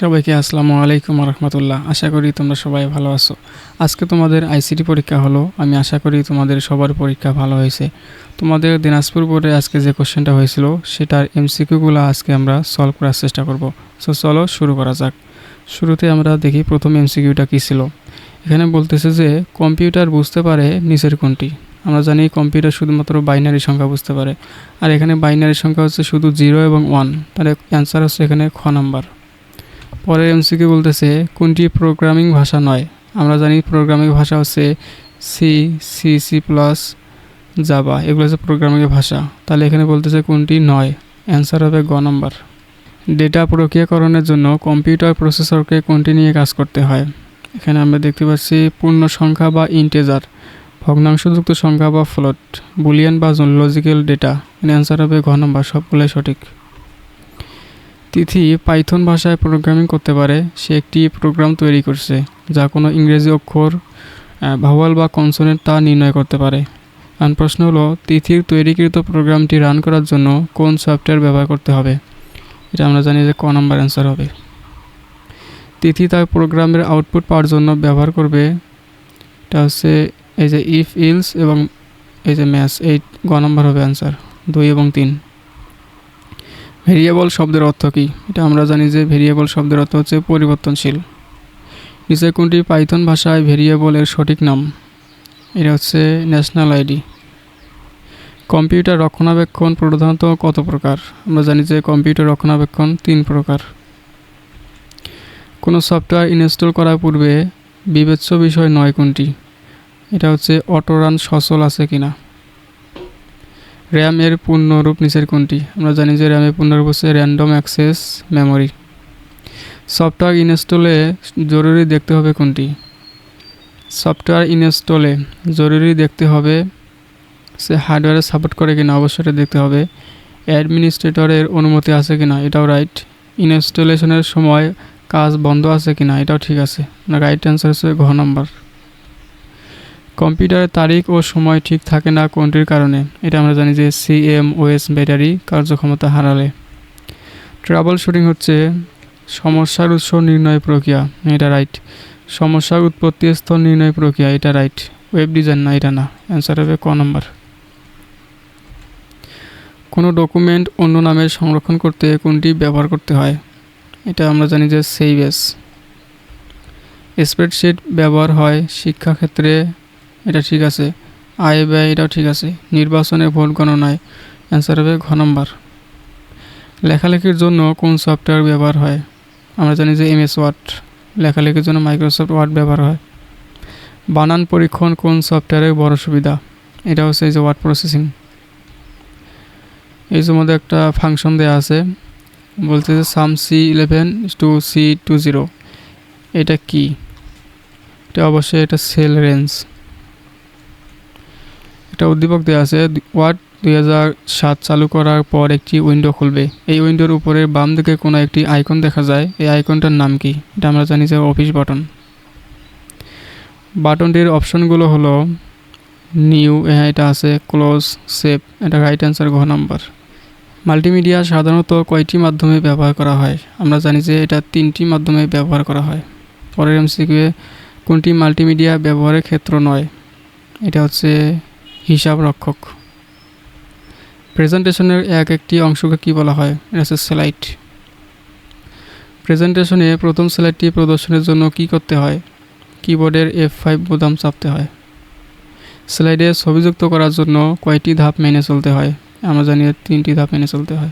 সবাইকে আসসালামু আলাইকুম রহমতুল্লাহ। আশা করি তোমরা সবাই ভালো আছো। আজকে তোমাদের আইসিটি পরীক্ষা হলো। আমি আশা করি তোমাদের সবার পরীক্ষা ভালো হয়েছে। তোমাদের দিনাজপুর বোর্ডে আজকে যে কোশ্চেনটা হয়েছিল সেটার এমসিকিউগুলো আজকে আমরা সলভ করার চেষ্টা করব। সো চলো শুরু করা যাক। শুরুতে আমরা দেখি প্রথম এমসিকিউটা কী ছিল। এখানে বলতেছে যে কম্পিউটার বুঝতে পারে নিচের কোনটি। আমরা জানি কম্পিউটার শুধুমাত্র বাইনারি সংখ্যা বুঝতে পারে, আর এখানে বাইনারি সংখ্যা হচ্ছে শুধু 0 এবং 1। তাহলে অ্যান্সার হচ্ছে এখানে খ নাম্বার। পরের এমসিকিউ বলতেছে কোনটি প্রোগ্রামিং ভাষা নয়। আমরা জানি প্রোগ্রামিং ভাষা হচ্ছে সি, সি প্লাস, জাভা, এগুলো হচ্ছে প্রোগ্রামিং ভাষা। তাহলে এখানে বলতেছে কোনটি নয়, অ্যান্সার হবে গ নাম্বার। ডেটা প্রক্রিয়াকরণের জন্য কম্পিউটার প্রসেসরকে কোনটি নিয়ে কাজ করতে হয়। এখানে আমরা দেখতে পাচ্ছি পূর্ণ সংখ্যা বা ইন্টেজার, ভগ্নাংশযুক্ত সংখ্যা বা ফ্লোট, বুলিয়ান বা লজিক্যাল ডেটা। অ্যান্সার হবে ঘ নাম্বার, সবগুলোই সঠিক। তিথি পাইথন ভাষায় প্রোগ্রামিং করতে পারে। সে একটি প্রোগ্রাম তৈরি করছে যা কোনো ইংরেজি অক্ষর, ভাওয়াল বা কনসোনেন্ট তা নির্ণয় করতে পারে। আর প্রশ্ন হলো তিথির তৈরিকৃত প্রোগ্রামটি রান করার জন্য কোন সফটওয়্যার ব্যবহার করতে হবে। এটা আমরা জানি যে ক নাম্বার অ্যান্সার হবে। তিথি তার প্রোগ্রামের আউটপুট পাওয়ার জন্য ব্যবহার করবে, এটা হচ্ছে এই যে ইফ ইলস এবং এই যে ম্যাথ, এই গ নাম্বার হবে অ্যান্সার, 2 এবং 3। ভেরিয়েবল শব্দের অর্থ কী। এটা আমরা জানি যে ভেরিয়েবল শব্দের অর্থ হচ্ছে পরিবর্তনশীল। নিচে কোনটি পাইথন ভাষায় ভেরিয়েবলের সঠিক নাম। এটা হচ্ছে ন্যাশনাল আইডি। কম্পিউটার রক্ষণাবেক্ষণ প্রধানত কত প্রকার। আমরা জানি যে কম্পিউটার রক্ষণাবেক্ষণ 3 প্রকার। কোনো সফটওয়্যার ইনস্টল করার পূর্বে বিবেচ্য বিষয় নয় কোনটি। এটা হচ্ছে অটো রান সচল আছে কিনা। র্যাম এর পূর্ণরূপ নিচের কোনটি। আমরা জানি যে র্যামের পূর্ণরূপ হচ্ছে র্যান্ডম অ্যাক্সেস মেমোরি। সফটওয়্যার ইনস্টলে জরুরি দেখতে হবে কোনটি। সফটওয়্যার ইনস্টলে জরুরি দেখতে হবে সে হার্ডওয়্যারে সাপোর্ট করে কিনা, অবশ্যই দেখতে হবে। অ্যাডমিনিস্ট্রেটরের অনুমতি আছে কিনা, এটাও রাইট। ইনস্টলেশনের সময় কাজ বন্ধ আছে কিনা, এটাও ঠিক আছে। রাইট অ্যান্সার হচ্ছে ঘ নাম্বার। কম্পিউটারের তারিখ ও সময় ঠিক থাকে না কোনটির কারণে। এটা আমরা জানি যে CMOS ব্যাটারি কার্যক্ষমতা হারালে। ট্রাবল শুটিং হচ্ছে সমস্যার উৎস নির্ণয় প্রক্রিয়া, এটা রাইট। সমস্যার উৎপত্তি স্থল নির্ণয় প্রক্রিয়া, এটা রাইট। ওয়েব ডিজাইন না, এটা না, অ্যান্সার হবে ক নাম্বার। কোনো ডকুমেন্ট অন্য নামে সংরক্ষণ করতে কোনটি ব্যবহার করতে হয়। এটা আমরা জানি যে সেভ এস। স্প্রেডশিট ব্যবহার হয় শিক্ষাক্ষেত্রে, এটা ঠিক আছে। আয় ব্যয়, এটাও ঠিক আছে। নির্বাচনে ভোট গণনায়, অ্যান্সার হবে ঘ নাম্বার। লেখালেখির জন্য কোন সফটওয়্যার ব্যবহার হয়। আমরা জানি যে MS ওয়ার্ড। লেখালেখির জন্য মাইক্রোসফট ওয়ার্ড ব্যবহার হয়। বানান পরীক্ষণ কোন সফটওয়্যারের বড় সুবিধা। এটা হচ্ছে এই যে ওয়ার্ড প্রসেসিং। এই যে মধ্যে একটা ফাংশন দেওয়া আছে, বলতে যে সাম C11 to C20, এটা কি। এটা অবশ্যই এটা সেল রেঞ্জ। একটা উদ্দীপক দেওয়া আছে, ওয়ার্ড 2007 চালু করার পর একটি উইন্ডো খুলবে। এই উইন্ডোর উপরে বাম দিকে কোনো একটি আইকন দেখা যায়, এই আইকনটার নাম কি। এটা আমরা জানি যে অফিস বাটন। বাটনটির অপশনগুলো হলো নিউ, এটা আছে, ক্লোজ, সেভ, এটা রাইট অ্যান্সার ঘ নাম্বার। মাল্টিমিডিয়া সাধারণত কয়টি মাধ্যমে ব্যবহার করা হয়। আমরা জানি যে এটা 3টি মাধ্যমে ব্যবহার করা হয়। পরের এমসিকিউ কোনটি মাল্টিমিডিয়া ব্যবহারের ক্ষেত্র নয়। এটা হচ্ছে হিসাব রক্ষক। প্রেজেন্টেশনের একটি অংশকে কি বলা হয়। এটা হচ্ছে স্লাইড। প্রেজেন্টেশনে প্রথম স্লাইডটি প্রদর্শনের জন্য কি করতে হয়। কিবোর্ডের F5 বোতাম চাপতে হয়। স্লাইডে ছবি যুক্ত করার জন্য কয়টি ধাপ মেনে চলতে হয়। আমরা জানি 3টি ধাপ মেনে চলতে হয়।